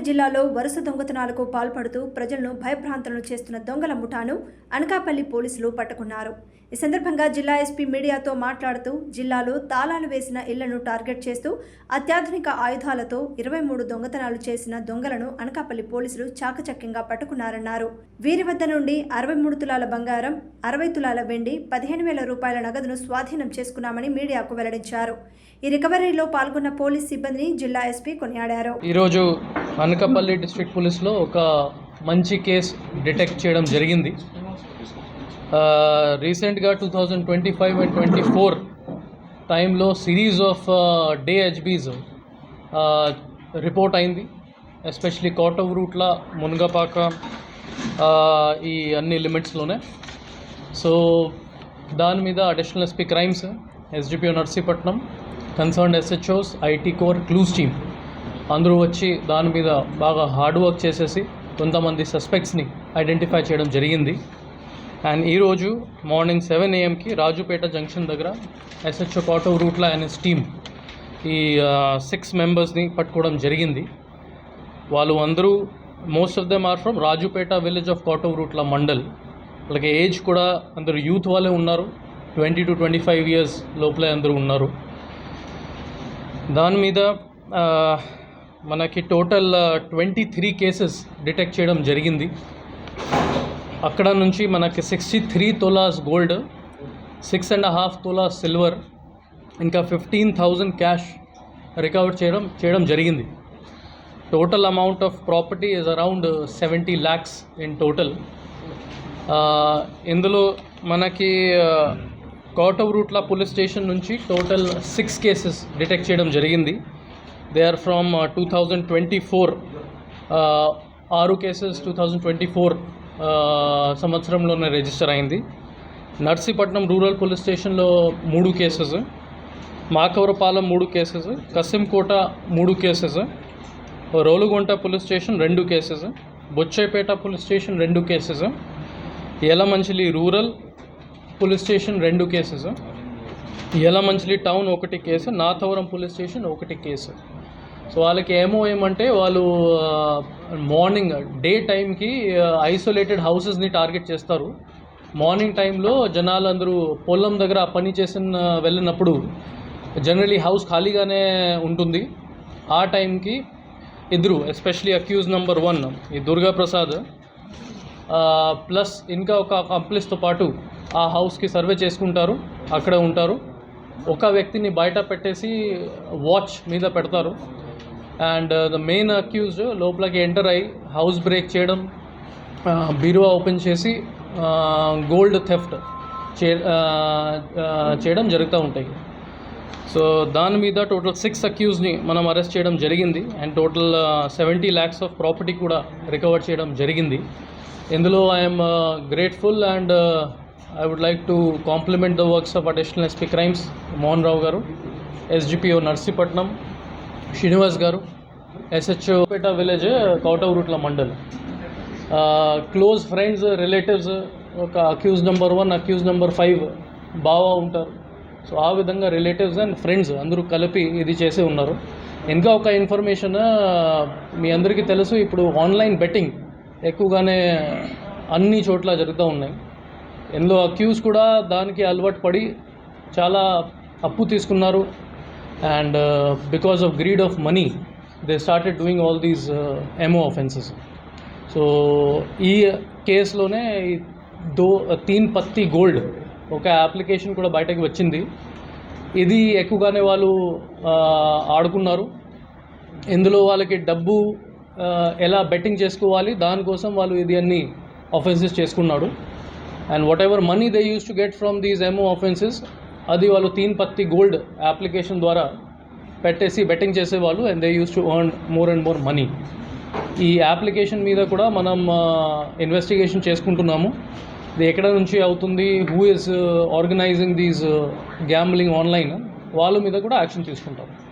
జిల్లాలో వరుస దొంగతనాలకు పాల్పడుతూ ప్రజలను భయభ్రాంతులను చేస్తున్న దొంగల ముఠాను అనకాపల్లి పోలీసులు పట్టుకున్నారు. ఈ సందర్భంగా జిల్లా ఎస్పీ మీడియాతో మాట్లాడుతూ జిల్లాలో తాళాలు వేసిన ఇళ్లను టార్గెట్ చేస్తూ అత్యాధునిక ఆయుధాలతో 23 దొంగతనాలు చేసిన దొంగలను అనకాపల్లి పోలీసులు చాకచక్యంగా పట్టుకున్నారన్నారు. వీరి వద్ద నుండి 63 తులాల బంగారం, 60 తులాల వెండి, 15,000 రూపాయల నగదును స్వాధీనం చేసుకున్నామని మీడియాకు వెల్లడించారు. ఈ రికవరీలో పాల్గొన్న పోలీస్ సిబ్బందిని జిల్లా ఎస్పీ కొనియాడారు. ఈరోజు అనకాపల్లి డిస్ట్రిక్ట్ పోలీస్లో ఒక మంచి కేసు డిటెక్ట్ చేయడం జరిగింది. రీసెంట్గా 2025 అండ్ 24 టైంలో సిరీస్ ఆఫ్ డే హెచ్బీస్ రిపోర్ట్ అయింది. ఎస్పెషలీ కోటవ్ రూట్ల, మునగపాక, ఈ అన్ని లిమిట్స్లోనే. సో దాని మీద additional SP crimes, SDPO Narsipatnam, concerned SHOs, IT core, clues team అందరూ వచ్చి దాని మీద బాగా హార్డ్ వర్క్ చేసేసి కొంతమంది సస్పెక్ట్స్ని ఐడెంటిఫై చేయడం జరిగింది. అండ్ ఈరోజు మార్నింగ్ 7 AM రాజుపేట జంక్షన్ దగ్గర SHO Kotauratla and his team ఈ 6 మెంబర్స్ని పట్టుకోవడం జరిగింది. వాళ్ళు అందరూ most of them are from Rajupeta village of Kotauratla mandal. వాళ్ళకి ఏజ్ కూడా అందరూ యూత్ వాళ్ళే ఉన్నారు. 20 to 25 years లోపలే అందరూ ఉన్నారు. దాని మీద మనకి టోటల్ 23 కేసెస్ డిటెక్ట్ చేయడం జరిగింది. అక్కడ నుంచి మనకి 63 తోలాస్ గోల్డ్, 6.5 తోలాస్ సిల్వర్, ఇంకా 15,000 క్యాష్ రికవర్ చేయడం జరిగింది. Total amount of property is around 70 lakhs in total. ఇందులో మనకి కోటవ్ రూట్ల పోలీస్ స్టేషన్ నుంచి టోటల్ 6 కేసెస్ డిటెక్ట్ చేయడం జరిగింది. They are from 2024. 6 కేసెస్ 2024 సంవత్సరంలోనే రిజిస్టర్ అయింది. నర్సీపట్నం రూరల్ పోలీస్ స్టేషన్లో 3 cases, Makavarapalem 3 cases, Kasimkota 3 cases, Rolugunta police station 2 cases, Bochepeta police station 2 cases, Yelamanchili rural police station 2 cases, Yelamanchili town 1 case, Nathavaram police station 1 case. So వాళ్ళకి ఏమంటే వాళ్ళు morning day టైంకి isolated హౌసెస్ని టార్గెట్ చేస్తారు. మార్నింగ్ టైంలో జనాలందరూ పొలం దగ్గర పని వెళ్ళినప్పుడు జనరలీ హౌస్ ఖాళీగానే ఉంటుంది. ఆ టైంకి ఇద్దరు, ఎస్పెషలీ అక్యూజ్ నెంబర్ 1 ఈ దుర్గా ప్రసాద్ ప్లస్ ఇంకా ఒక కంప్లీస్తో పాటు ఆ హౌస్కి సర్వే చేసుకుంటారు, అక్కడ ఉంటారు. ఒక వ్యక్తిని బయట పెట్టేసి వాచ్ మీద పెడతారు. అండ్ ద మెయిన్ అక్యూజ్డ్ లోపలికి ఎంటర్ అయ్యి హౌస్ బ్రేక్ చేయడం, బీరువా ఓపెన్ చేసి గోల్డ్ థెఫ్ట్ చేయడం జరుగుతూ ఉంటాయి. సో దాని మీద టోటల్ 6 అక్యూజ్ని మనం అరెస్ట్ చేయడం జరిగింది. And total 70 lakhs of property కూడా రికవర్ చేయడం జరిగింది. ఇందులో I'm grateful and I would like to compliment the works of Additional SP Crimes, Mohan Rao garu, SGPO Narsipatnam, Srinivas garu, SHO Peta village, Kotav Rutla Mandal. Close friends, relatives, accused number 1, accused number 5, Bava untaru. So ఆ విధంగా relatives and friends అందరూ కలిపి ఇది చేసే ఉన్నారు. ఇంకా ఒక information, మీ అందరికీ తెలుసు, ఇప్పుడు ఆన్లైన్ బెట్టింగ్ ఎక్కువగానే అన్ని చోట్ల జరుగుతూ ఉన్నాయి. ఇందులో అక్యూజ్ కూడా దానికి అలవాటు పడి చాలా అప్పు తీసుకున్నారు. And because of greed of money they started doing all these MO offenses. So ఈ కేసులోనే 3 పత్తి గోల్డ్ ఒక అప్లికేషన్ కూడా బయటకు వచ్చింది. ఇది ఎక్కువగానే వాళ్ళు ఆడుకున్నారు. ఇందులో వాళ్ళకి డబ్బు ఎలా బెట్టింగ్ చేసుకోవాలి దానికోసం వాళ్ళు ఇది అన్ని ఆఫెన్సెస్ చేసుకున్నాడు. And whatever money they used to get from these MO offenses, అది వాళ్ళు 3 పత్తి గోల్డ్ అప్లికేషన్ ద్వారా పెట్టేసి బెట్టింగ్ చేసేవాళ్ళు. And they use to earn more and more money. ఈ అప్లికేషన్ మీద కూడా మనం ఇన్వెస్టిగేషన్ చేసుకుంటున్నాము. ఇది ఎక్కడ నుంచి అవుతుంది, who is organizing these gambling online, వాళ్ళ మీద కూడా యాక్షన్ తీసుకుంటాము.